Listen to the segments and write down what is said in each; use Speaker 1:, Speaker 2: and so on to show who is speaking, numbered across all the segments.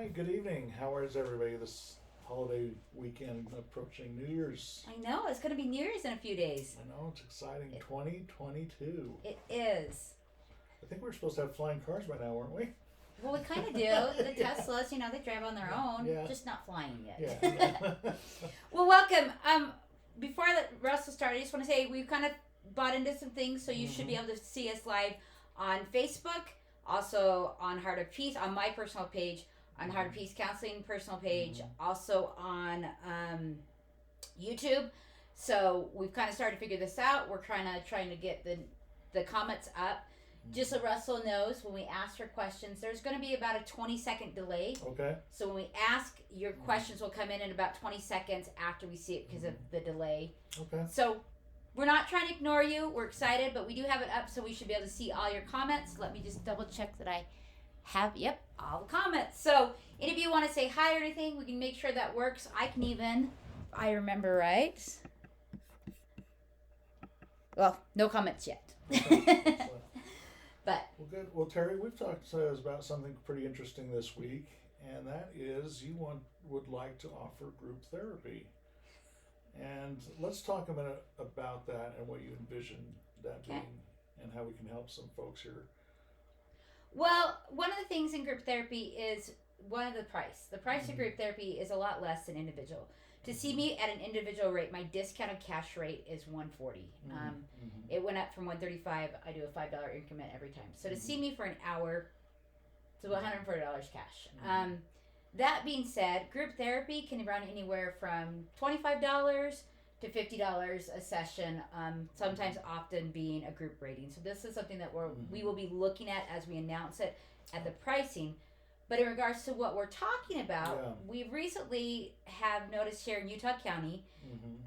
Speaker 1: Hi, good evening. How is everybody this holiday weekend approaching New Year's?
Speaker 2: I know, it's going to be New Year's in a few days.
Speaker 1: I know, it's exciting. 2022.
Speaker 2: It is.
Speaker 1: I think we're supposed to have flying cars by now, weren't we?
Speaker 2: Well, we kind of do. The
Speaker 1: Yeah.
Speaker 2: Teslas, they drive on their own,
Speaker 1: Yeah.
Speaker 2: just not flying yet.
Speaker 1: Yeah.
Speaker 2: Well, welcome. Before I let Russell start, I just want to say we've kind of bought into some things, so you should be able to see us live on Facebook, also on Heart of Peace, on my personal page, on Heart of Peace Counseling personal page, also on YouTube. So we've kind of started to figure this out. We're trying to get the comments up. Just so Russell knows, when we ask your questions, there's going to be about a 20-second delay.
Speaker 1: Okay.
Speaker 2: So when we ask, your questions will come in about 20 seconds after we see it because of the delay.
Speaker 1: Okay.
Speaker 2: So we're not trying to ignore you. We're excited, but we do have it up, so we should be able to see all your comments. Let me just double check that I have, all the comments. So any of you want to say hi or anything, we can make sure that works. I can even, if I remember right. Well, no comments yet.
Speaker 1: Okay.
Speaker 2: But
Speaker 1: Well, good. Well, Terry, we've talked about something pretty interesting this week, and that is you would like to offer group therapy. And let's talk a minute about that and what you envision that
Speaker 2: Okay.
Speaker 1: being and how we can help some folks here.
Speaker 2: Well, one of the things in group therapy is the price. The price of group therapy is a lot less than individual. To see me at an individual rate, my discounted cash rate is $140. It went up from $135. I do a $5 increment every time. So to see me for an hour, it's $140 cash. That being said, group therapy can run anywhere from $25 to $50 a session. Sometimes, often being a group rating. So this is something that we will be looking at as we announce it at the pricing. But in regards to what we're talking about, we recently have noticed here in Utah County,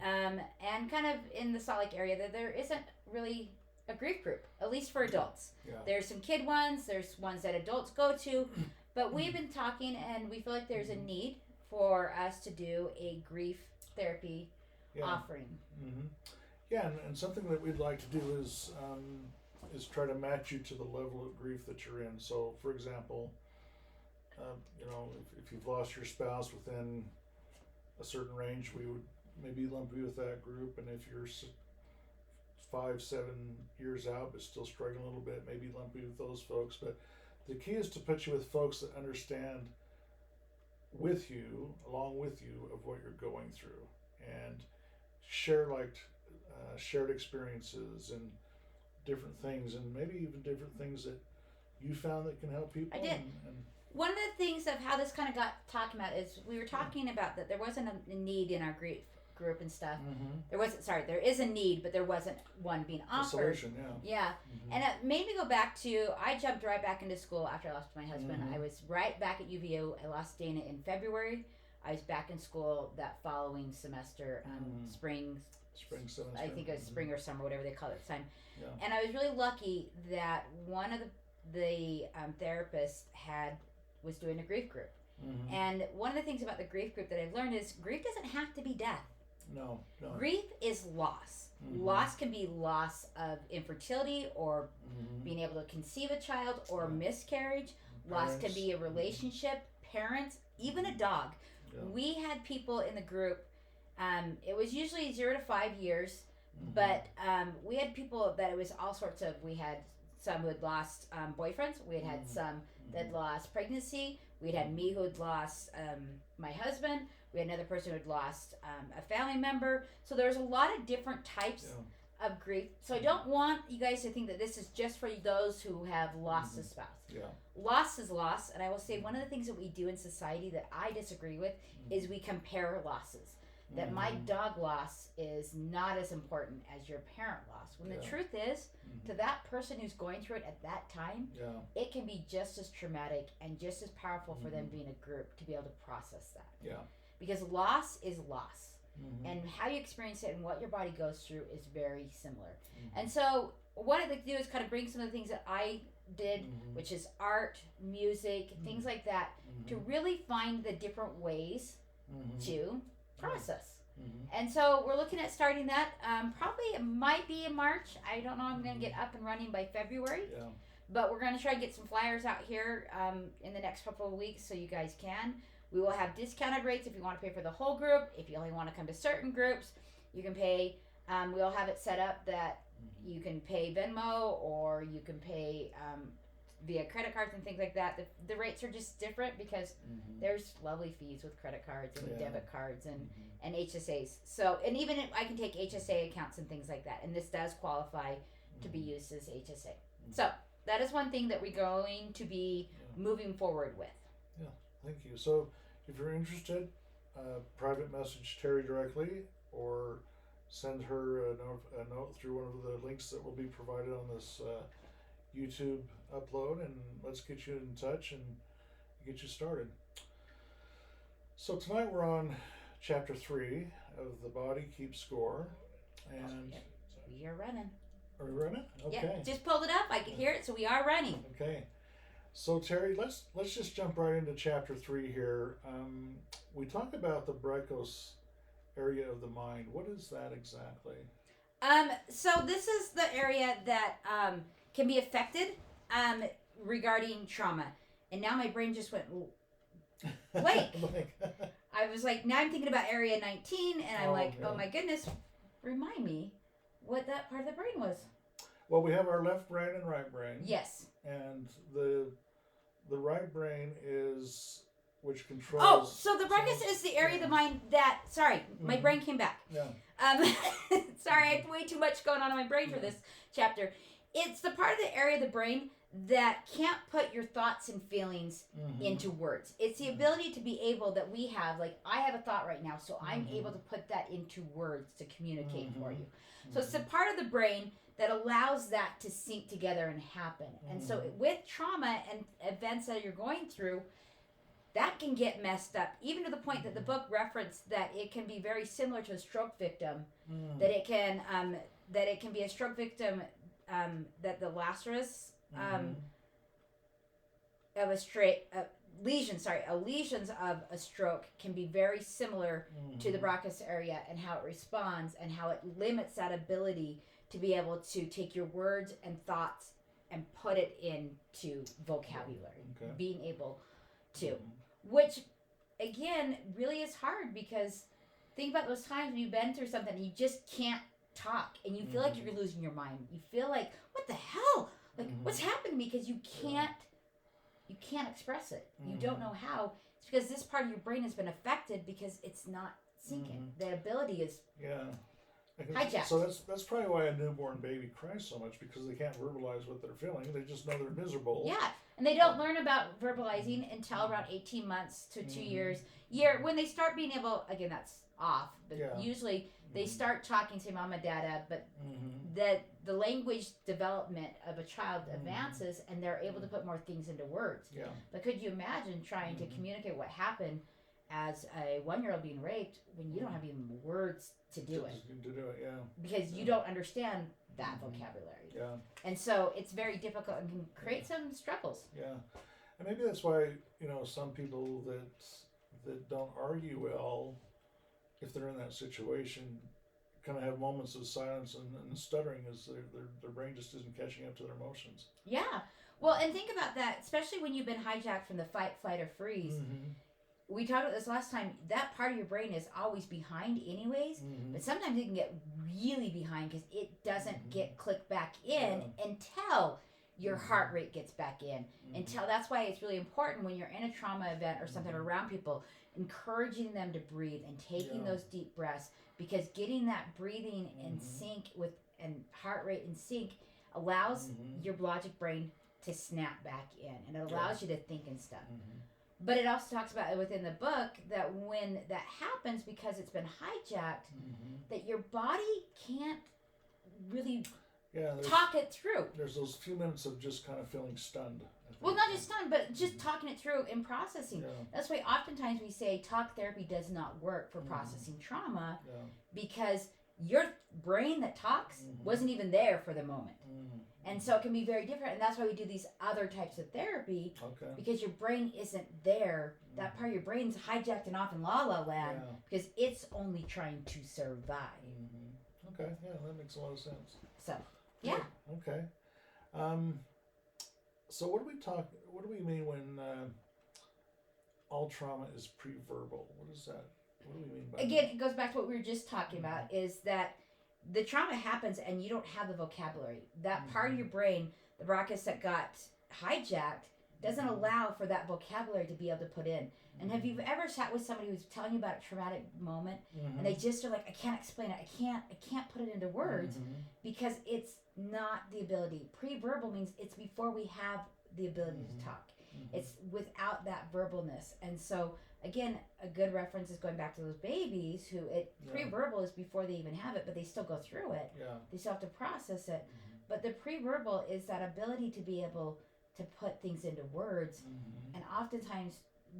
Speaker 2: and kind of in the Salt Lake area, that there isn't really a grief group, at least for adults.
Speaker 1: Yeah.
Speaker 2: There's some kid ones, there's ones that adults go to, but we've been talking and we feel like there's a need for us to do a grief therapy offering.
Speaker 1: Yeah, and something that we'd like to do is try to match you to the level of grief that you're in. So, for example, if you've lost your spouse within a certain range, we would maybe lump you with that group. And if you're 5-7 years out but still struggling a little bit, maybe lump you with those folks. But the key is to put you with folks that understand along with you, of what you're going through, and share shared experiences and different things, and maybe even different things that you found that can help people.
Speaker 2: I did. One of the things of how this kind of got talking about is we were talking about that there wasn't a need in our grief group and stuff. There is a need, but there wasn't one being offered.
Speaker 1: A solution,
Speaker 2: Yeah. And it made me go back to, I jumped right back into school after I lost my husband. I was right back at UVU. I lost Dana in February. I was back in school that following semester, spring semester. I think it was spring or summer, whatever they call it at the time.
Speaker 1: Yeah.
Speaker 2: And I was really lucky that one of the therapists was doing a grief group. And one of the things about the grief group that I've learned is grief doesn't have to be death.
Speaker 1: No.
Speaker 2: Grief is loss. Loss can be loss of infertility or being able to conceive a child or miscarriage. Loss can be a relationship, parents, even a dog. Yeah. We had people in the group, it was usually 0 to 5 years, but we had people that it was all sorts of, we had some who had lost boyfriends, we had some that lost pregnancy, we had me who had lost my husband, we had another person who had lost a family member. So there's a lot of different types of grief. So I don't want you guys to think that this is just for those who have lost a spouse.
Speaker 1: Yeah.
Speaker 2: Loss is loss, and I will say one of the things that we do in society that I disagree with is we compare losses. That my dog loss is not as important as your parent loss. When the truth is, to that person who's going through it at that time, it can be just as traumatic and just as powerful for them being a group to be able to process that.
Speaker 1: Yeah.
Speaker 2: Because loss is loss. And how you experience it and what your body goes through is very similar. And so what I'd like to do is kind of bring some of the things that I did, which is art, music, things like that, to really find the different ways to process. And so we're looking at starting that. Probably it might be in March. I don't know. I'm going to get up and running by February.
Speaker 1: Yeah.
Speaker 2: But we're going to try to get some flyers out here in the next couple of weeks so you guys can. We will have discounted rates if you want to pay for the whole group. If you only want to come to certain groups, you can pay. We'll have it set up that you can pay Venmo or you can pay via credit cards and things like that. The rates are just different because there's lovely fees with credit cards and with debit cards and HSAs. So, and even if I can take HSA accounts and things like that. And this does qualify to be used as HSA. So that is one thing that we're going to be moving forward with.
Speaker 1: Yeah, thank you. So if you're interested, private message Terri directly or send her a note through one of the links that will be provided on this YouTube upload, and let's get you in touch and get you started. So tonight we're on chapter 3 of The Body Keeps Score, and
Speaker 2: we are running.
Speaker 1: Are we running? Okay.
Speaker 2: Yeah, just pulled it up. I could hear it, so we are running.
Speaker 1: Okay. So Terri, let's just jump right into chapter 3 here. We talk about the Brycos area of the mind. What is that exactly?
Speaker 2: So this is the area that can be affected regarding trauma. And now my brain just went blank. I was like, now I'm thinking about area 19, and I'm oh my goodness, remind me what that part of the brain was.
Speaker 1: Well, we have our left brain and right brain.
Speaker 2: Yes.
Speaker 1: And the right brain is which controls.
Speaker 2: Oh, so the Brycos is the area of the mind that. Sorry, my brain came back.
Speaker 1: Yeah.
Speaker 2: Sorry, I had way too much going on in my brain for this chapter. It's the part of the area of the brain that can't put your thoughts and feelings into words. It's the ability to be able that we have, like I have a thought right now, so I'm able to put that into words to communicate for you. So it's the part of the brain that allows that to sync together and happen. And so with trauma and events that you're going through, that can get messed up, even to the point that the book referenced that it can be very similar to a stroke victim, that it can be a stroke victim, that the Lazarus of lesions of a stroke can be very similar to the Brycos area and how it responds and how it limits that ability to be able to take your words and thoughts and put it into vocabulary, being able to, which again really is hard, because think about those times when you've been through something and you just can't talk and you feel like you're losing your mind. You feel like, what the hell? Like, what's happened to me? Because you can't express it. You don't know how. It's because this part of your brain has been affected because it's not sinking. The ability is hijacked.
Speaker 1: So that's probably why a newborn baby cries so much, because they can't verbalize what they're feeling. They just know they're miserable.
Speaker 2: Yeah, and they don't learn about verbalizing until around 18 months to 2 years. When they start being able, again, that's off, but usually they start talking, say mama, dada, but the language development of a child advances and they're able to put more things into words. Yeah. But could you imagine trying to communicate what happened as a 1-year-old being raped when you don't have even words to do it? Because you don't understand that vocabulary. Yeah. And so it's very difficult and can create some struggles.
Speaker 1: Yeah. And maybe that's why, some people that don't argue well, if they're in that situation, kind of have moments of silence and stuttering as their brain just isn't catching up to their emotions.
Speaker 2: Yeah. Well, and think about that, especially when you've been hijacked from the fight, flight, or freeze. We talked about this last time. That part of your brain is always behind anyways, but sometimes it can get really behind because it doesn't get clicked back in until your heart rate gets back in. Until that's why it's really important when you're in a trauma event or something around people, encouraging them to breathe and taking those deep breaths, because getting that breathing in sync with and heart rate in sync allows your logic brain to snap back in, and it allows you to think and stuff. But it also talks about within the book that when that happens, because it's been hijacked, that your body can't really talk it through.
Speaker 1: There's those few minutes of just kind of feeling stunned.
Speaker 2: Well, not just stunned, but just talking it through and processing. That's why oftentimes we say talk therapy does not work for processing trauma, because your brain that talks wasn't even there for the moment. And so it can be very different, and that's why we do these other types of therapy, because your brain isn't there. That part of your brain's hijacked and off in la-la land, because it's only trying to survive.
Speaker 1: Okay, that makes a lot of sense.
Speaker 2: So, yeah.
Speaker 1: Okay. So what do we mean when all trauma is pre-verbal? What is that? What do we mean by
Speaker 2: Again,
Speaker 1: that?
Speaker 2: it goes back to what we were just talking about, is that the trauma happens and you don't have the vocabulary. That part of your brain, the Brycos that got hijacked, doesn't allow for that vocabulary to be able to put in. And have you ever sat with somebody who's telling you about a traumatic moment and they just are like, I can't explain it, I can't put it into words because it's not the ability. Pre-verbal means it's before we have the ability to talk. It's without that verbalness. And so again, a good reference is going back to those babies who pre-verbal is before they even have it, but they still go through it.
Speaker 1: Yeah.
Speaker 2: They still have to process it. But the pre-verbal is that ability to be able to put things into words. And oftentimes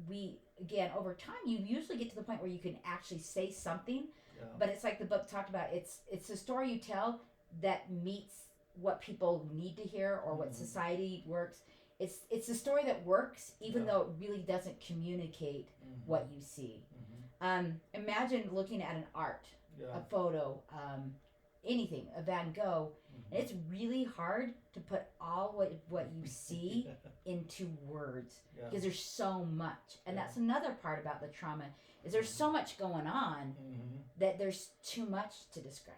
Speaker 2: we, again, over time, you usually get to the point where you can actually say something, but it's like the book talked about. It's the story you tell that meets what people need to hear or what society works. It's the story that works, even though it really doesn't communicate what you see. Imagine looking at an art, a photo, anything, a Van Gogh, and it's really hard to put all what you see into words because there's so much. And that's another part about the trauma is there's so much going on that there's too much to describe.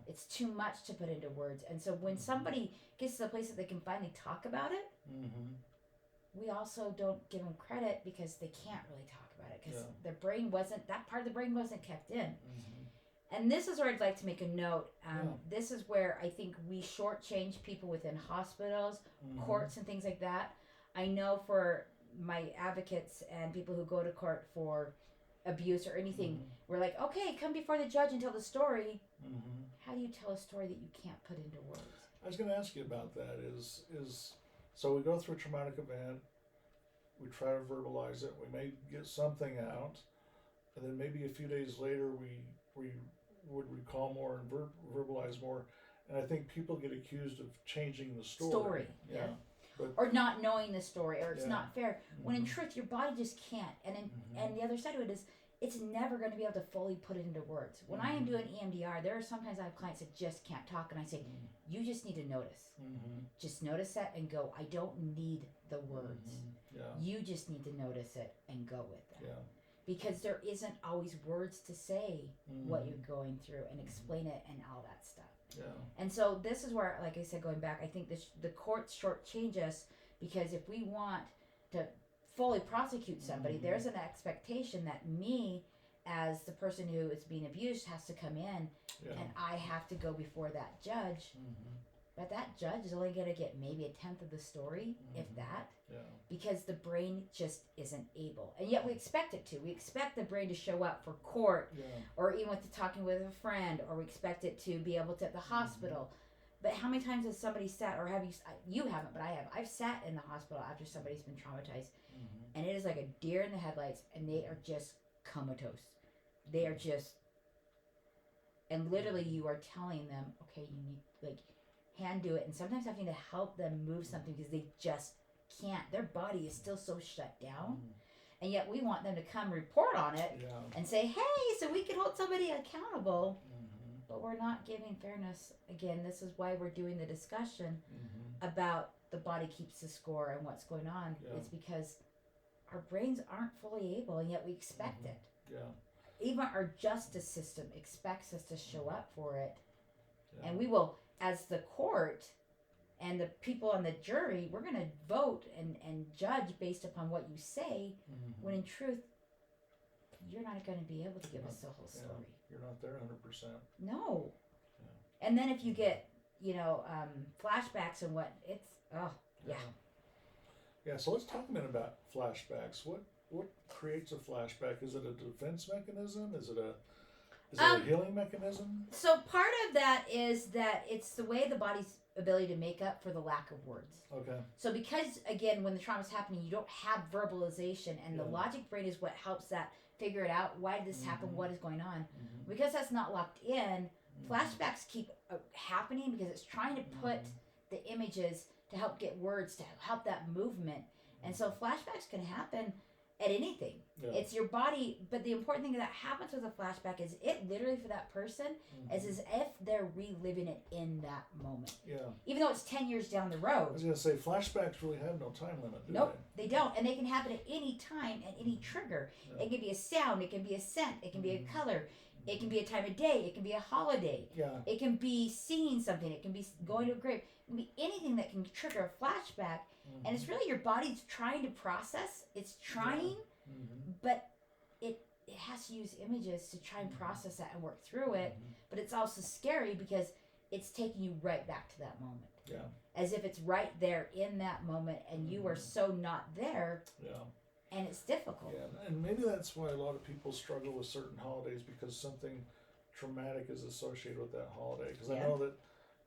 Speaker 2: It's too much to put into words. And so when somebody gets to the place that they can finally talk about it, we also don't give them credit because they can't really talk about it because their brain wasn't, that part of the brain wasn't kept in. And this is where I'd like to make a note. This is where I think we shortchange people within hospitals, courts, and things like that. I know for my advocates and people who go to court for abuse or anything, we're like, okay, come before the judge and tell the story. How do you tell a story that you can't put into words?
Speaker 1: I was going to ask you about that. Is so we go through a traumatic event, we try to verbalize it, we may get something out, and then maybe a few days later we would recall more and verbalize more, and I think people get accused of changing the story. Yeah. But,
Speaker 2: or not knowing the story, or it's not fair. When in truth, your body just can't. And the other side of it is, it's never going to be able to fully put it into words. When I am doing EMDR, there are sometimes I have clients that just can't talk, and I say, you just need to notice. Just notice that and go. I don't need the words. You just need to notice it and go with that. Because there isn't always words to say what you're going through and explain it and all that stuff. And so this is where, like I said, going back, I think the courts shortchange us because if we want to fully prosecute somebody, there's an expectation that me, as the person who is being abused, has to come in and I have to go before that judge. But that judge is only going to get maybe a tenth of the story, if that, because the brain just isn't able. And yet we expect it to. We expect the brain to show up for court or even with talking with a friend, or we expect it to be able to at the hospital. But how many times has somebody sat, or have you haven't, but I have. I've sat in the hospital after somebody's been traumatized, and it is like a deer in the headlights, and they are just comatose. They are just, and literally you are telling them, okay, you need, like, hand do it, and sometimes having to help them move something because they just can't. Their body is still so shut down, and yet we want them to come report on it and say, hey, so we can hold somebody accountable. But we're not giving fairness. Again, this is why we're doing the discussion about the body keeps the score and what's going on. It's because our brains aren't fully able, and yet we expect it. Even our justice system expects us to show up for it. And we will, as the court and the people on the jury, we're going to vote and judge based upon what you say, when in truth, you're not going to be able to give us the whole story.
Speaker 1: You're not there 100%.
Speaker 2: No. And then if you get, flashbacks and what, it's,
Speaker 1: So let's talk a minute about flashbacks. What creates a flashback? Is it a defense mechanism? Is it a healing mechanism?
Speaker 2: So part of that is that it's the way the body's ability to make up for the lack of words.
Speaker 1: Okay.
Speaker 2: So because, again, when the trauma's happening, you don't have verbalization, and the logic brain is what helps that figure it out. Why did this happen? What is going on? Because that's not locked in, flashbacks keep happening because it's trying to put the images to help get words, to help that movement. And so flashbacks can happen, at anything.
Speaker 1: Yeah.
Speaker 2: It's your body, but the important thing that happens with a flashback is it literally for that person is as if they're reliving it in that moment.
Speaker 1: Yeah.
Speaker 2: Even though it's 10 years down the
Speaker 1: I
Speaker 2: road.
Speaker 1: was going to say, flashbacks really have no time limit, do
Speaker 2: Nope, they don't. And they can happen at any time, at any trigger.
Speaker 1: Yeah.
Speaker 2: It can be a sound, it can be a scent, it can be a color, it can be a time of day, it can be a holiday.
Speaker 1: Yeah.
Speaker 2: It can be seeing something, it can be going to a grave. It can be anything that can trigger a flashback. And it's really your body's trying to process. It's trying, but it has to use images to try and process that and work through it. But it's also scary because it's taking you right back to that moment.
Speaker 1: Yeah.
Speaker 2: As if it's right there in that moment and you are so not there.
Speaker 1: Yeah.
Speaker 2: And it's difficult.
Speaker 1: Yeah, and maybe that's why a lot of people struggle with certain holidays, because something traumatic is associated with that holiday. Because I know that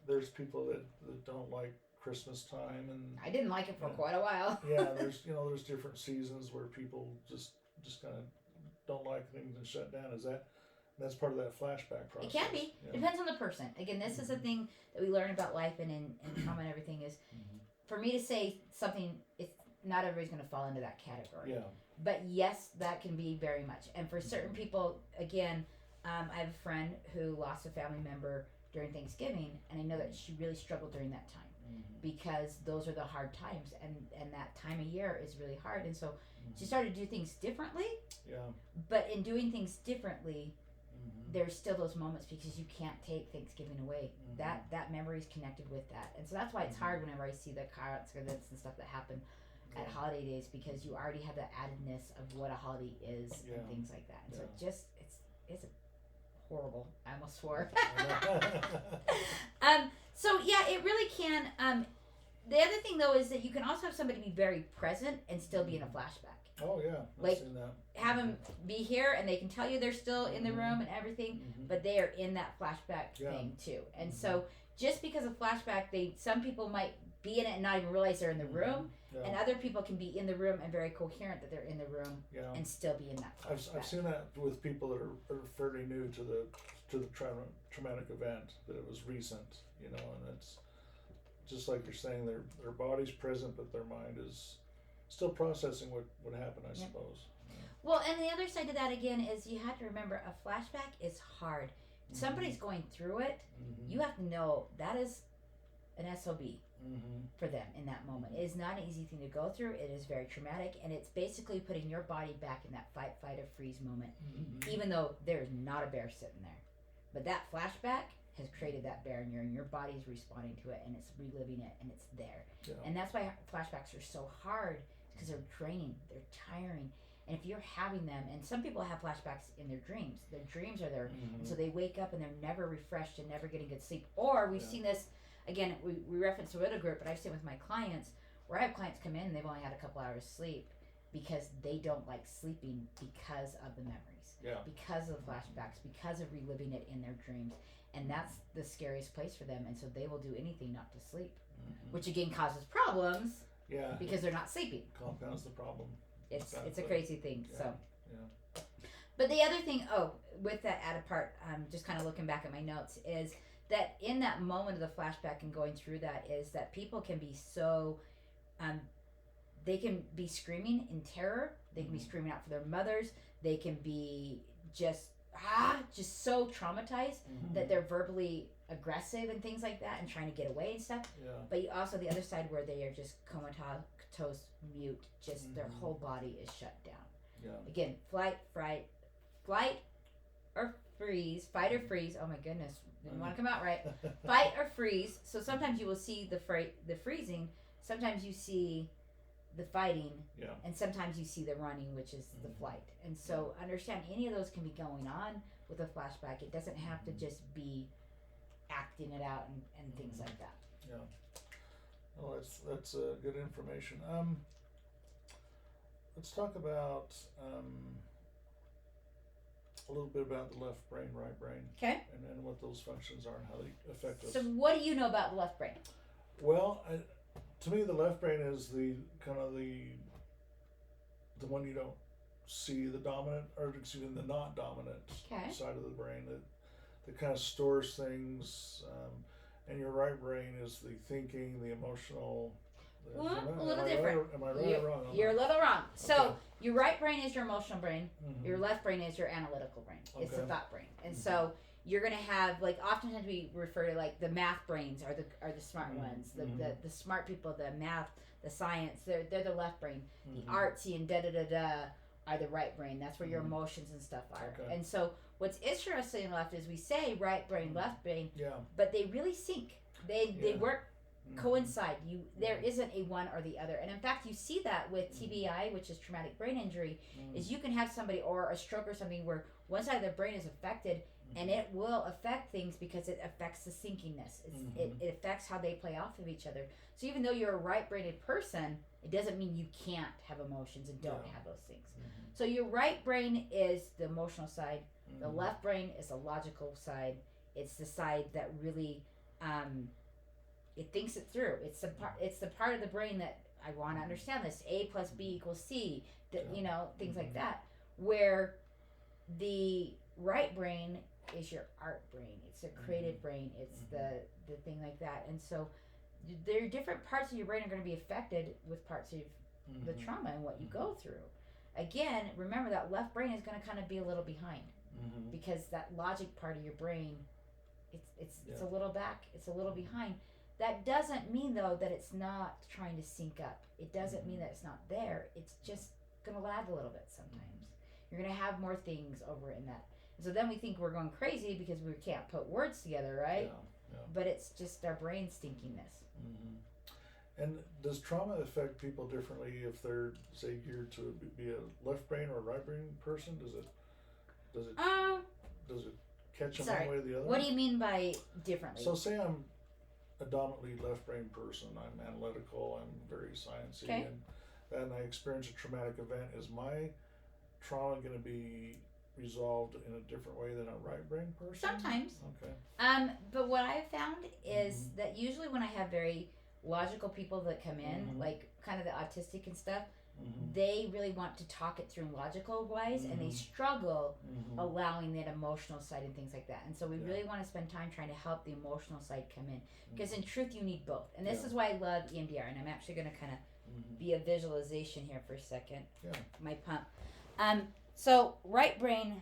Speaker 1: there's people that don't like Christmas time, and
Speaker 2: I didn't like it for quite a while.
Speaker 1: yeah, there's different seasons where people just kind of don't like things and shut down. That's part of that flashback process?
Speaker 2: It can be.
Speaker 1: Yeah.
Speaker 2: Depends on the person. Again, this is a thing that we learn about life and in trauma and everything is for me to say something. It's not everybody's going to fall into that category.
Speaker 1: Yeah.
Speaker 2: But yes, that can be very much. And for certain people, again, I have a friend who lost a family member during Thanksgiving, and I know that she really struggled during that time. Because those are the hard times, and that time of year is really hard, and so she started to do things differently.
Speaker 1: Yeah.
Speaker 2: But in doing things differently, there's still those moments because you can't take Thanksgiving away. That memory is connected with that, and so that's why it's hard whenever I see the car accidents and stuff that happen at holiday days, because you already have the addedness of what a holiday is and things like that. And so it's horrible. I almost swore. So yeah, it really can. The other thing though is that you can also have somebody be very present and still be in a flashback.
Speaker 1: Oh yeah,
Speaker 2: Like,
Speaker 1: I've seen that.
Speaker 2: Have them be here and they can tell you they're still in the room and everything, but they are in that flashback thing too. And so just because of flashback, some people might be in it and not even realize they're in the room, and other people can be in the room and very coherent that they're in the room and still be in that flashback.
Speaker 1: I've seen that with people that are fairly new to the traumatic event, that it was recent, and it's just like you're saying, their body's present, but their mind is still processing what happened, I suppose. Yeah.
Speaker 2: Well, and the other side of that again is you have to remember a flashback is hard. Somebody's going through it. You have to know that is an SOB for them in that moment. It is not an easy thing to go through. It is very traumatic, and it's basically putting your body back in that fight, flight, or freeze moment, even though there is not a bear sitting there. But that flashback has created that bear in and your body's responding to it, and it's reliving it, and it's there.
Speaker 1: Yeah.
Speaker 2: And that's why flashbacks are so hard, because they're draining, they're tiring. And if you're having them, and some people have flashbacks in their dreams are there, and so they wake up and they're never refreshed and never getting good sleep. Or we've seen this, again, we reference the Widow Group, but I've seen with my clients, where I have clients come in and they've only had a couple hours sleep because they don't like sleeping because of the memories, because of the flashbacks, because of reliving it in their dreams. And that's the scariest place for them, and so they will do anything not to sleep, which again causes problems because they're not sleeping.
Speaker 1: Compounds the problem.
Speaker 2: It's a crazy thing.
Speaker 1: Yeah.
Speaker 2: So,
Speaker 1: Yeah.
Speaker 2: but the other thing, with that added part, just kind of looking back at my notes, is that in that moment of the flashback and going through that, is that people can be so, they can be screaming in terror. They can be screaming out for their mothers. They can be just so traumatized that they're verbally aggressive and things like that and trying to get away and stuff. Yeah. But you also the other side where they are just comatose, mute, just their whole body is shut down. Yeah. Again, fight or freeze, fight or freeze. Oh my goodness, didn't want to come out right. Fight or freeze. So sometimes you will see the freezing. Sometimes you see the fighting, and sometimes you see the running, which is the flight. And so understand any of those can be going on with a flashback. It doesn't have to just be acting it out and things like that.
Speaker 1: Yeah. Well, that's good information. Let's talk about a little bit about the left brain, right brain. Okay. And what those functions are and how they affect us.
Speaker 2: So what do you know about the left brain?
Speaker 1: Well, to me, the left brain is the one you don't see, the dominant, or excuse me, the not dominant side of the brain that kind of stores things, and your right brain is the thinking, the emotional.
Speaker 2: A little different.
Speaker 1: Am I right or wrong?
Speaker 2: You're a little wrong. So your right brain is your emotional brain.
Speaker 1: Mm-hmm.
Speaker 2: Your left brain is your analytical brain. It's the
Speaker 1: Okay.
Speaker 2: thought brain. And
Speaker 1: Mhm.
Speaker 2: so you're gonna have like oftentimes we refer to like the math brains are the smart
Speaker 1: Mhm.
Speaker 2: ones. The,
Speaker 1: Mhm.
Speaker 2: the smart people, the math, the science, they're the left brain.
Speaker 1: Mhm.
Speaker 2: The artsy and da da da da are the right brain. That's where your
Speaker 1: Mhm.
Speaker 2: emotions and stuff are.
Speaker 1: Okay.
Speaker 2: And so what's interesting left is we say right brain, left brain,
Speaker 1: Yeah.
Speaker 2: but they really sync. They
Speaker 1: Yeah.
Speaker 2: work
Speaker 1: Mhm.
Speaker 2: coincide. There
Speaker 1: Yeah.
Speaker 2: isn't a one or the other. And in fact, you see that with TBI, which is traumatic brain injury,
Speaker 1: Mhm.
Speaker 2: is you can have somebody or a stroke or something where one side of their brain is affected, and it will affect things because it affects the synciness. It affects how they play off of each other. So even though you're a right-brained person, it doesn't mean you can't have emotions and don't
Speaker 1: Yeah.
Speaker 2: have those things.
Speaker 1: Mhm.
Speaker 2: So your right brain is the emotional side. The
Speaker 1: Mhm.
Speaker 2: left brain is the logical side. It's the side that really it thinks it through. It's the part of the brain that I want to understand this. A plus B equals C. Things like that. Where the right brain is your art brain. It's the creative brain. It's the thing like that. And so there are different parts of your brain are going to be affected with parts of the trauma and what you go through. Again, remember that left brain is going to kind of be a little behind because that logic part of your brain, it's a little back. It's a little behind. That doesn't mean though that it's not trying to sync up. It doesn't mean that it's not there. It's just gonna lag a little bit sometimes. You're gonna have more things over in that. And so then we think we're going crazy because we can't put words together, right?
Speaker 1: Yeah.
Speaker 2: But it's just our brain stinkiness.
Speaker 1: Mm-hmm. And does trauma affect people differently if they're, say, geared to be a left brain or a right brain person? Does it catch them one way or the other?
Speaker 2: What do you mean by differently?
Speaker 1: So say I'm a dominantly left brain person. I'm analytical. I'm very sciencey,
Speaker 2: Okay.
Speaker 1: and I experience a traumatic event. Is my trauma going to be resolved in a different way than a right brain person?
Speaker 2: Sometimes.
Speaker 1: Okay.
Speaker 2: But what I've found is that usually when I have very logical people that come in, like kind of the autistic and stuff, they really want to talk it through in logical ways, and they struggle allowing that emotional side and things like that. And so we really want to spend time trying to help the emotional side come in, because in truth you need both. And this is why I love EMDR, and I'm actually going to kind of be a visualization here for a second.
Speaker 1: Yeah.
Speaker 2: My pump. So right brain,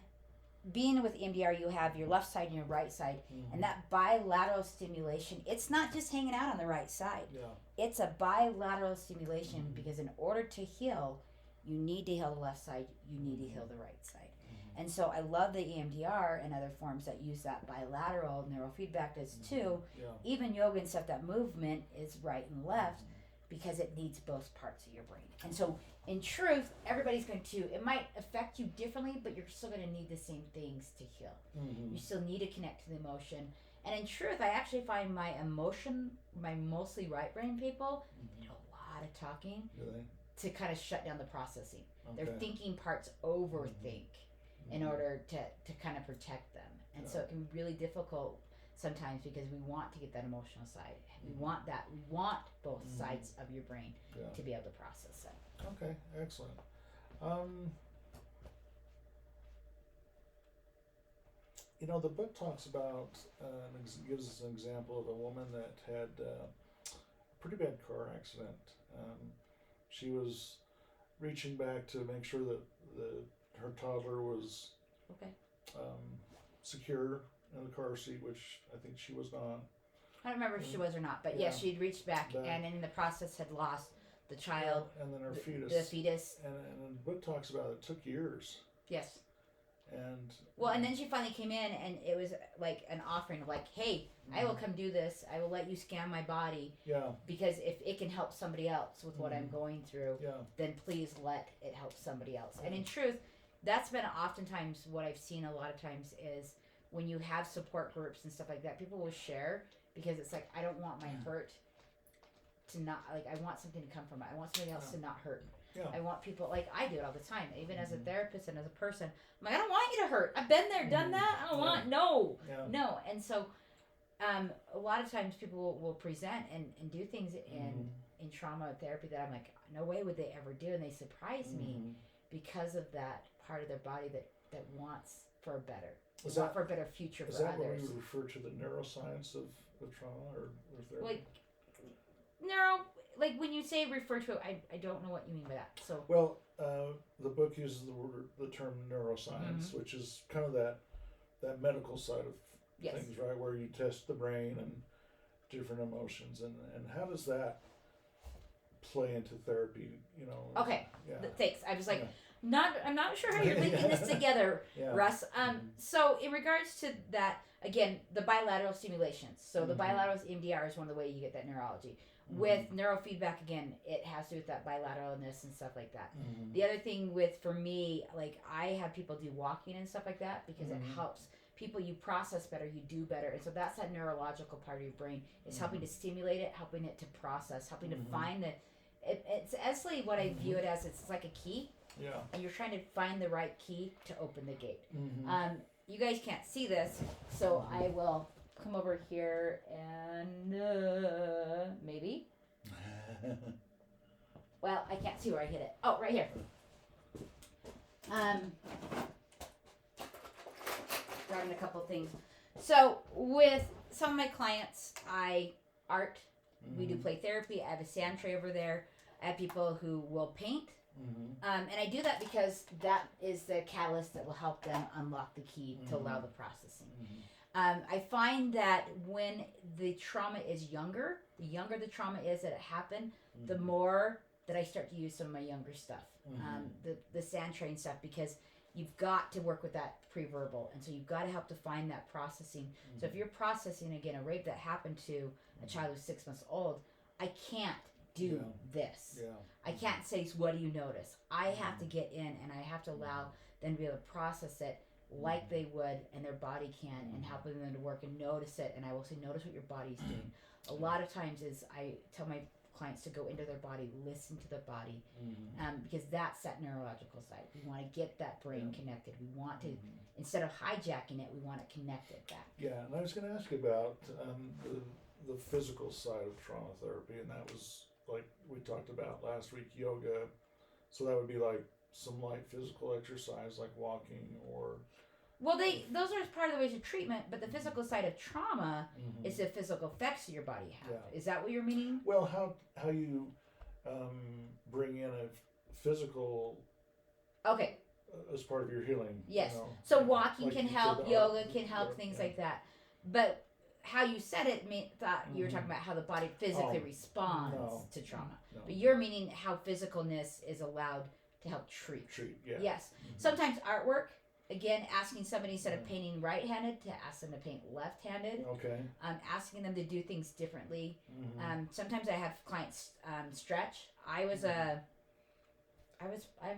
Speaker 2: being with EMDR, you have your left side and your right side, and that bilateral stimulation, it's not just hanging out on the right side.
Speaker 1: Yeah.
Speaker 2: It's a bilateral stimulation because in order to heal, you need to heal the left side, you need to heal the right side. And so I love the EMDR and other forms that use that bilateral neurofeedback as too.
Speaker 1: Yeah.
Speaker 2: Even yoga and stuff, that movement is right and left because it needs both parts of your brain. And so in truth, everybody's going to, it might affect you differently, but you're still going to need the same things to heal. You still need to connect to the emotion. And in truth, I actually find my mostly right brain people, they do a lot of talking to kind of shut down the processing.
Speaker 1: Okay.
Speaker 2: Their thinking parts overthink in order to kind of protect them. And so it can be really difficult sometimes because we want to get that emotional side. We want both sides of your brain to be able to process it.
Speaker 1: Okay, excellent. The book talks about, gives us an example of a woman that had a pretty bad car accident. She was reaching back to make sure that her toddler was secure in the car seat, which I think she was not.
Speaker 2: I don't remember if she was or not, but yes, she'd reached back and in the process had lost the child,
Speaker 1: and then her fetus.
Speaker 2: The fetus.
Speaker 1: And the book talks about it took years.
Speaker 2: Yes.
Speaker 1: And
Speaker 2: then she finally came in, and it was like an offering of like, hey, I will come do this. I will let you scan my body.
Speaker 1: Yeah.
Speaker 2: Because if it can help somebody else with what I'm going through,
Speaker 1: yeah.
Speaker 2: then please let it help somebody else. And in truth, that's been oftentimes what I've seen a lot of times is when you have support groups and stuff like that, people will share because it's like, I don't want my hurt to not, like, I want something to come from it. I want somebody else to not hurt.
Speaker 1: Yeah.
Speaker 2: I want people, like I do it all the time, even as a therapist and as a person. I'm like, I don't want you to hurt. I've been there, done that. I don't want, no. And so a lot of times people will present and do things in trauma therapy that I'm like, no way would they ever do. And they surprise me because of that part of their body that wants for a better. For a better future for others. Is that
Speaker 1: what we would refer to the neuroscience of trauma or therapy?
Speaker 2: Like, like when you say refer to it, I don't know what you mean by that. So
Speaker 1: Well, the book uses the term neuroscience,
Speaker 2: Mm-hmm.
Speaker 1: which is kind of that medical side of
Speaker 2: yes,
Speaker 1: things, right? Where you test the brain and different emotions, and how does that play into therapy? You know.
Speaker 2: okay.
Speaker 1: Yeah.
Speaker 2: Thanks. I was like,
Speaker 1: Yeah.
Speaker 2: I'm not sure how you're linking this together,
Speaker 1: Yeah.
Speaker 2: Russ.
Speaker 1: Mhm.
Speaker 2: So in regards to that, again, the bilateral stimulations. So the
Speaker 1: Mhm.
Speaker 2: bilateral EMDR is one of the ways you get that neurology.
Speaker 1: Mhm.
Speaker 2: With neurofeedback, again, it has to do with that bilateralness and stuff like that.
Speaker 1: Mhm.
Speaker 2: The other thing with, for me, like I have people do walking and stuff like that because it
Speaker 1: Mhm.
Speaker 2: helps people, you process better, you do better. And so that's that neurological part of your brain is helping to stimulate it, helping it to process, helping to find it's actually what I view it as. It's like a key,
Speaker 1: Yeah.
Speaker 2: and you're trying to find the right key to open the gate.
Speaker 1: Mhm.
Speaker 2: You guys can't see this, so I will come over here and maybe. Well, I can't see where I hit it. Oh, right here. Grabbing a couple things. So with some of my clients, I art. We do play therapy. I have a sand tray over there. I have people who will paint. And I do that because that is the catalyst that will help them unlock the key to allow the processing. I find that when the trauma is younger, the younger the trauma is that it happened, the more that I start to use some of my younger stuff, the sand train stuff, because you've got to work with that pre-verbal, and so you've got to help to find that processing. So if you're processing, again, a rape that happened to a child who's 6 months old, I can't do this.
Speaker 1: Yeah.
Speaker 2: I can't say, so what do you notice? I have to get in, and I have to allow them to be able to process it like they would, and their body can, and helping them to work and notice it. And I will say, notice what your body's doing. A lot of times is I tell my clients to go into their body, listen to their body, because that's that neurological side. We want to get that brain connected. We want to, instead of hijacking it, we want it connected back.
Speaker 1: Yeah, and I was going to ask you about the physical side of trauma therapy, and that was like we talked about last week, yoga. So that would be like some light physical exercise, like walking or.
Speaker 2: Well, those are part of the ways of treatment, but the physical side of trauma is the physical effects your body have.
Speaker 1: Yeah.
Speaker 2: Is that what you're meaning?
Speaker 1: Well, how you bring in a physical.
Speaker 2: Okay.
Speaker 1: As part of your healing.
Speaker 2: Yes.
Speaker 1: You know,
Speaker 2: so walking
Speaker 1: like
Speaker 2: can
Speaker 1: you said,
Speaker 2: help,
Speaker 1: art,
Speaker 2: yoga can help, things like that. But how you said it, thought you were talking about how the body physically responds to trauma.
Speaker 1: No.
Speaker 2: But you're meaning how physicalness is allowed to help treat.
Speaker 1: Yeah.
Speaker 2: Yes. Sometimes artwork, again, asking somebody instead of painting right-handed to ask them to paint left-handed.
Speaker 1: Okay.
Speaker 2: Asking them to do things differently. Sometimes I have clients stretch.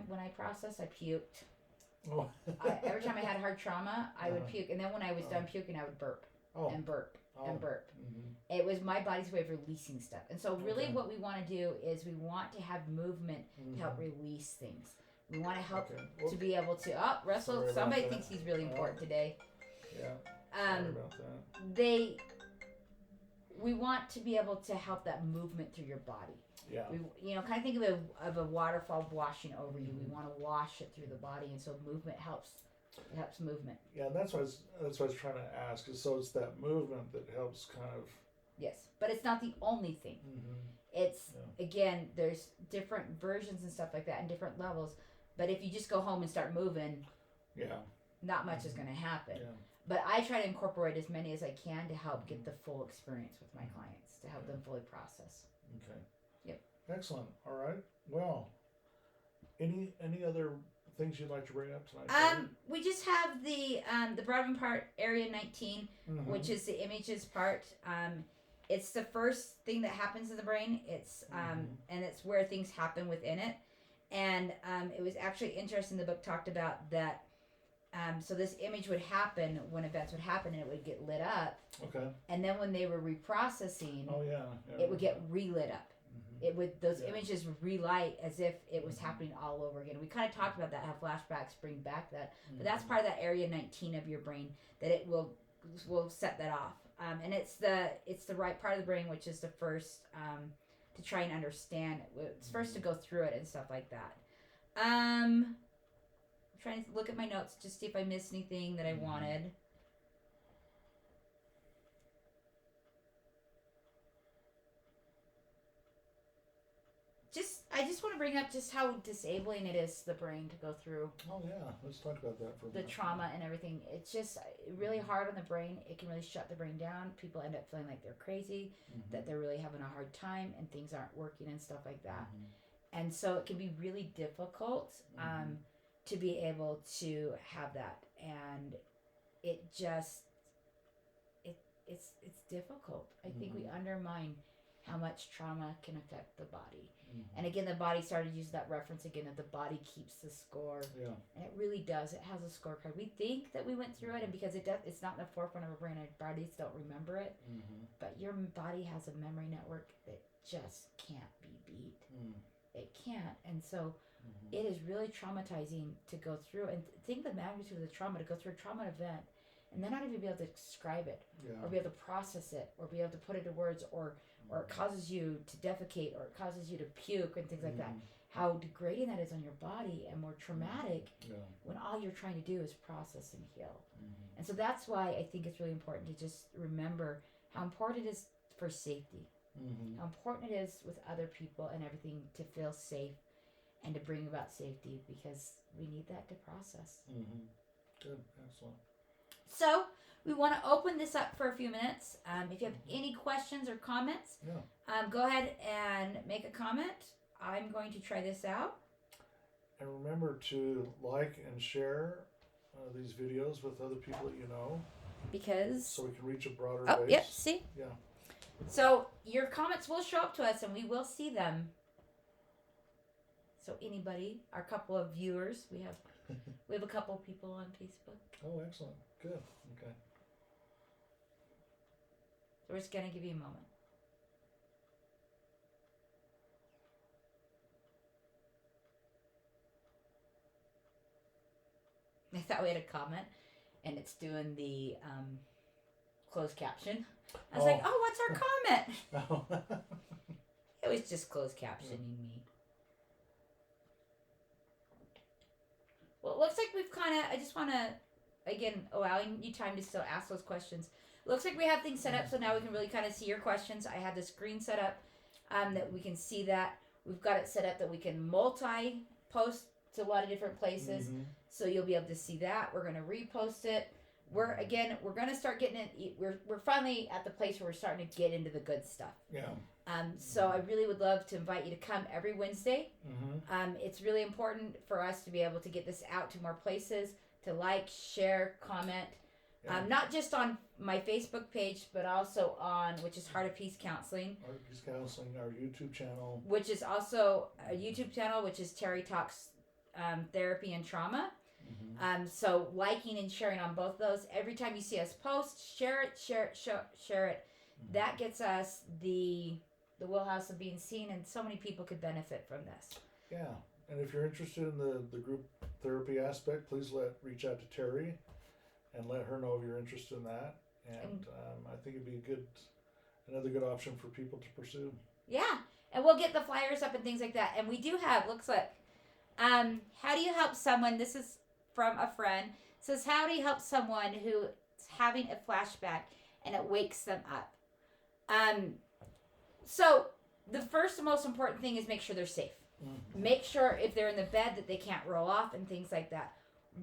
Speaker 2: When I processed, I puked.
Speaker 1: Oh.
Speaker 2: Every time I had hard trauma, I would puke, and then when I was done puking, I would burp and burp and burp. It was my body's way of releasing stuff. And so really what we want to do is we want to have movement to help release things. We want to help to be able to, Russell, somebody thinks he's really important today.
Speaker 1: Yeah. Sorry about that.
Speaker 2: We want to be able to help that movement through your body.
Speaker 1: Yeah.
Speaker 2: We, kind of think of a waterfall washing over you. We want to wash it through the body, and so movement helps. It helps movement.
Speaker 1: Yeah, and that's what I was trying to ask. So it's that movement that helps kind of.
Speaker 2: Yes, but it's not the only thing. It's again, there's different versions and stuff like that, and different levels. But if you just go home and start moving, not much is going to happen.
Speaker 1: Yeah.
Speaker 2: But I try to incorporate as many as I can to help get the full experience with my clients, to help them fully process.
Speaker 1: Okay.
Speaker 2: Yep.
Speaker 1: Excellent. All right. Well, any other things you'd like to bring up tonight?
Speaker 2: We just have the Broadman part, area 19, which is the images part. It's the first thing that happens in the brain. It's and it's where things happen within it. And it was actually interesting. The book talked about that. So this image would happen when events would happen, and it would get lit up.
Speaker 1: Okay.
Speaker 2: And then when they were reprocessing, it would get relit up. It would those images would relight as if it was happening all over again. We kind of talked about that, how flashbacks bring back that, but that's part of that area 19 of your brain that it will set that off. And it's the right part of the brain, which is the first to try and understand. It's first to go through it and stuff like that. I'm trying to look at my notes just see if I missed anything that I wanted. I just want to bring up just how disabling it is to the brain to go through
Speaker 1: Oh yeah, let's talk about that for a
Speaker 2: the
Speaker 1: minute.
Speaker 2: trauma and everything. It's just really hard on the brain. It can really shut the brain down. People end up feeling like they're crazy, that they're really having a hard time, and things aren't working and stuff like that. And so it can be really difficult to be able to have that, and it just it's difficult. I think we undermine how much trauma can affect the body. And again, the body started using that reference again, that the body keeps the score.
Speaker 1: Yeah.
Speaker 2: And it really does. It has a scorecard. We think that we went through it, and because it's not in the forefront of our brain, our bodies don't remember it. But your body has a memory network that just can't be beat. It can't. And so it is really traumatizing to go through, and think the magnitude of the trauma, to go through a trauma event and then not even be able to describe it, or be able to process it, or be able to put it into words, or it causes you to defecate, or it causes you to puke and things like that. How degrading that is on your body, and more traumatic when all you're trying to do is process and heal. And so that's why I think it's really important to just remember how important it is for safety, how important it is with other people and everything to feel safe and to bring about safety, because we need that to process.
Speaker 1: Good, excellent.
Speaker 2: So we want to open this up for a few minutes. If you have any questions or comments, go ahead and make a comment. I'm going to try this out.
Speaker 1: And remember to like and share these videos with other people that you know,
Speaker 2: because
Speaker 1: so we can reach a broader
Speaker 2: oh
Speaker 1: base.
Speaker 2: yep, see,
Speaker 1: Yeah.
Speaker 2: so your comments will show up to us and we will see them. So anybody, our couple of viewers, we have a couple of people on Facebook.
Speaker 1: Oh, excellent. Good. Okay.
Speaker 2: So we're just gonna give you a moment. I thought we had a comment, and it's doing the closed caption. I was like, oh, what's our comment? It was just closed captioning me. Well, it looks like we've I just want to, again, allowing you time to still ask those questions. Looks like we have things set up, so now we can really kind of see your questions. I have the screen set up that we can see that. We've got it set up that we can multi-post to a lot of different places, so you'll be able to see that. We're going to repost it. We're going to start getting it. We're finally at the place where we're starting to get into the good stuff.
Speaker 1: Yeah.
Speaker 2: So I really would love to invite you to come every Wednesday. It's really important for us to be able to get this out to more places, to like, share, comment. Not just on my Facebook page, but also on, which is Heart of Peace Counseling.
Speaker 1: Heart of Peace Counseling, our YouTube channel.
Speaker 2: Which is also a YouTube channel, which is Terri Talks Therapy and Trauma. So liking and sharing on both those. Every time you see us post, share it. That gets us the wheelhouse of being seen, and so many people could benefit from this. Yeah.
Speaker 1: And if you're interested in the group therapy aspect, please reach out to Terri and let her know if you're interested in that. And I think it'd be another good option for people to pursue. Yeah.
Speaker 2: And we'll get the flyers up and things like that. And we do have, looks like, how do you help someone? This is from a friend. It says, how do you help someone who's having a flashback and it wakes them up? So the first and most important thing is make sure they're safe. Make sure if they're in the bed that they can't roll off and things like that.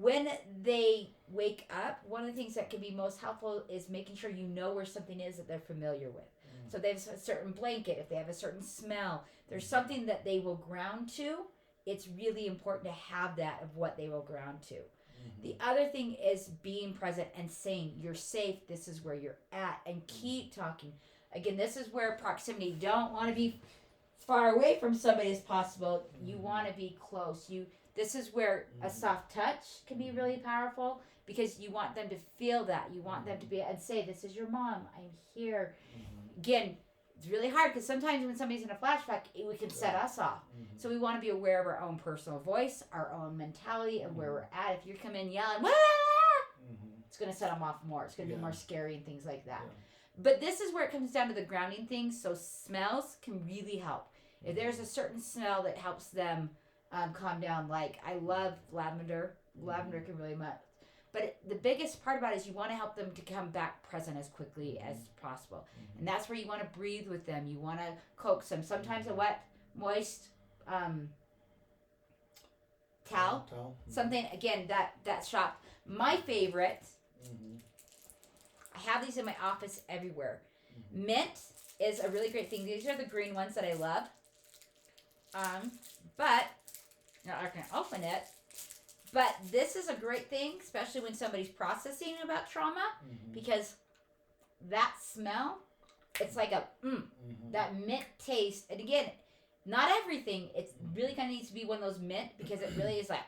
Speaker 2: When they wake up, one of the things that can be most helpful is making sure you know where something is that they're familiar with. So if they have a certain blanket, if they have a certain smell, there's something that they will ground to. It's really important to have that of what they will ground to. The other thing is being present and saying, you're safe, this is where you're at, and keep talking. Again, this is where proximity, you don't want to be far away from somebody as possible. You want to be close. This is where a soft touch can be really powerful, because you want them to feel that. You want them to be and say, this is your mom, I'm here. Again, it's really hard because sometimes when somebody's in a flashback, it can set us off. So we want to be aware of our own personal voice, our own mentality, and where we're at. If you come in yelling, Wah! It's going to set them off more. It's going to be more scary and things like that. But this is where it comes down to the grounding things. So smells can really help. If there's a certain smell that helps them calm down, like I love lavender. Lavender can really much. But the biggest part about it is you want to help them to come back present as quickly as possible. And that's where you want to breathe with them. You want to coax them. Sometimes a wet, moist towel. Something, again, that shop. My favorite, I have these in my office everywhere. Mint is a really great thing. These are the green ones that I love. But, now I can open it. But this is a great thing, especially when somebody's processing about trauma, because that smell, it's like that mint taste. And again, not everything. It really kind of needs to be one of those mint, because it really is like,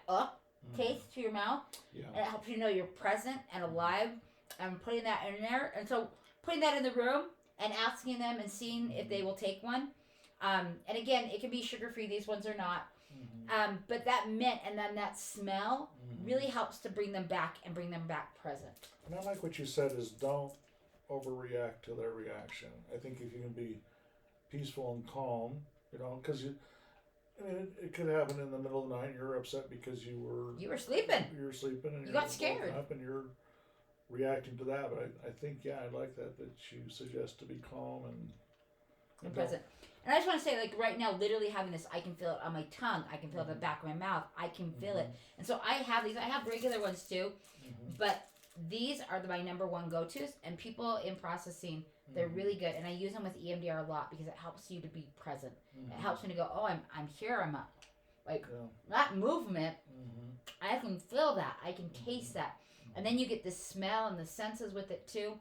Speaker 2: taste to your mouth. Yeah. And it helps you know you're present and alive. And putting that in there. And so putting that in the room and asking them and seeing if they will take one. And again, it can be sugar-free. These ones are not. But that mint and then that smell really helps to bring them back and bring them back present.
Speaker 1: And I like what you said is don't overreact to their reaction. I think if you can be peaceful and calm, because it could happen in the middle of the night and you're upset because you were sleeping. You were sleeping and
Speaker 2: you got scared.
Speaker 1: Up and you're reacting to that. But I think, I like that you suggest to be calm and
Speaker 2: present. And I just want to say, like, right now, literally having this, I can feel it on my tongue. I can feel it in the back of my mouth. I can feel it. And so I have these. I have regular ones, too. But these are my number one go-tos. And people in processing, they're really good. And I use them with EMDR a lot because it helps you to be present. It helps me to go, I'm here. I'm up. Like, that movement, I can feel that. I can taste that. And then you get the smell and the senses with it, too.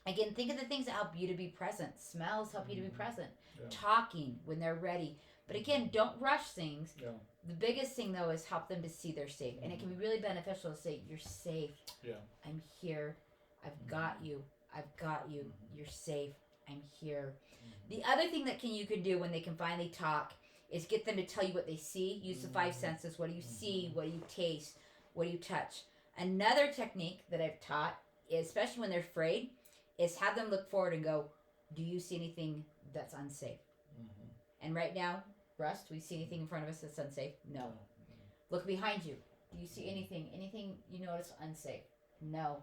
Speaker 2: Again, think of the things that help you to be present. Smells help you to be present. Yeah. Talking when they're ready. But again, don't rush things. Yeah. The biggest thing, though, is help them to see they're safe. And it can be really beneficial to say, you're safe. Yeah. I'm here. I've got you. I've got you. You're safe. I'm here. The other thing that you can do when they can finally talk is get them to tell you what they see. Use the five senses. What do you see? What do you taste? What do you touch? Another technique that I've taught, especially when they're afraid, is have them look forward and go, do you see anything that's unsafe? And right now, Russ, do we see anything in front of us that's unsafe? No. Look behind you. Do you see anything you notice unsafe? No.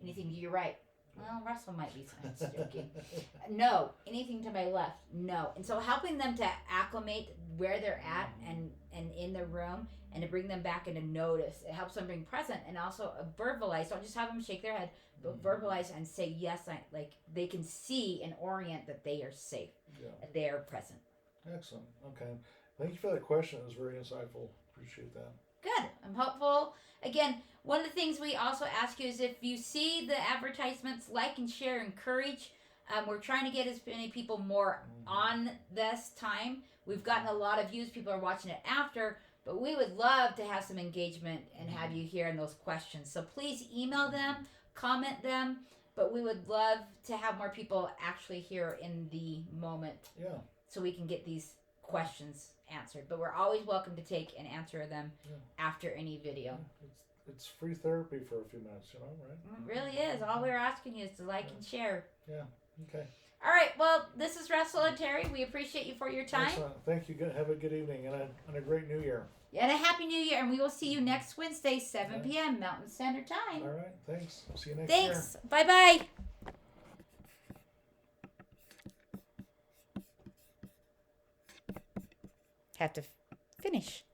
Speaker 2: Anything to your right? Well, Russell might be joking. No. Anything to my left? No. And so helping them to acclimate where they're at and in their room and to bring them back and to notice. It helps them bring present and also verbalize. Don't just have them shake their head, but verbalize and say, yes, like they can see and orient that they are safe, that they are present.
Speaker 1: Excellent. Okay. Thank you for that question. It was very insightful. Appreciate that.
Speaker 2: Good. I'm hopeful. Again, one of the things we also ask you is if you see the advertisements, like and share, encourage. We're trying to get as many people more on this time. We've gotten a lot of views. People are watching it after. But we would love to have some engagement and have you here in those questions. So please email them, comment them. But we would love to have more people actually here in the moment. Yeah. So we can get these questions answered. But we're always welcome to take and answer them after any video.
Speaker 1: It's free therapy for a few minutes, right?
Speaker 2: It really is. All we're asking you is to like and share.
Speaker 1: Yeah. Okay.
Speaker 2: All right. Well, this is Russell and Terri. We appreciate you for your time.
Speaker 1: Excellent. Thank you. Have a good evening and a great new year.
Speaker 2: And a happy new year. And we will see you next Wednesday, 7 p.m. Mountain Standard Time.
Speaker 1: All right. Thanks. See you next year.
Speaker 2: Thanks. Bye-bye. Have to finish.